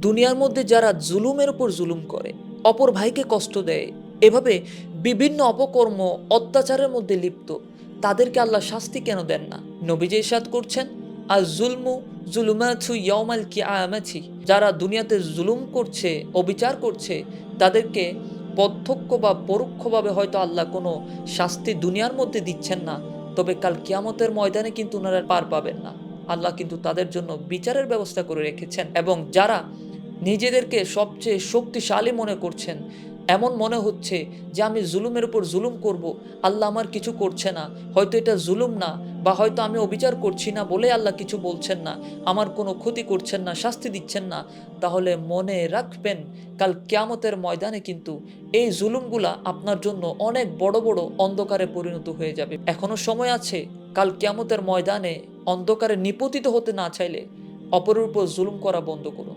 দুনিয়ার মধ্যে যারা জুলুমের উপর জুলুম করে, অপর ভাইকে কষ্ট দেয়, এভাবে বিভিন্ন অপকর্ম অত্যাচারের মধ্যে লিপ্ত, তাদেরকে আল্লাহ শাস্তি কেন দেন না? নবীজি ইরশাদ করছেন, আর জুলমু জুলুমাতু ইয়াউমাল কিয়ামাতি, যারা দুনিয়াতে জুলুম করছে, অবিচার করছে, তাদেরকে প্রত্যক্ষ বা পরোক্ষভাবে হয়তো আল্লাহ কোনো শাস্তি দুনিয়ার মধ্যে দিচ্ছেন না, তবে কাল কিয়ামতের ময়দানে কিন্তু ওনারা পার পাবেন না। আল্লাহ কিন্তু তাদের জন্য বিচারের ব্যবস্থা করে রেখেছেন। এবং যারা নিজেদেরকে সবচেয়ে শক্তিশালী মনে করছেন, এমন মনে হচ্ছে যে আমি জুলুমের উপর জুলুম করব, আল্লাহ আমার কিছু করছে না, হয়তো এটা জুলুম না, বা হয়তো আমি অবিচার করছি না বলে আল্লাহ কিছু বলছেন না, আমার কোনো ক্ষতি করছেন না, শাস্তি দিচ্ছেন না, তাহলে মনে রাখবেন কাল কিয়ামতের ময়দানে কিন্তু এই জুলুমগুলা আপনার জন্য অনেক বড় বড় অন্ধকারে পরিণত হয়ে যাবে। এখনো সময় আছে। কাল কিয়ামতের ময়দানে অন্ধকারে নিপতিত হতে না চাইলে অপরের উপর জুলুম করা বন্ধ করুন।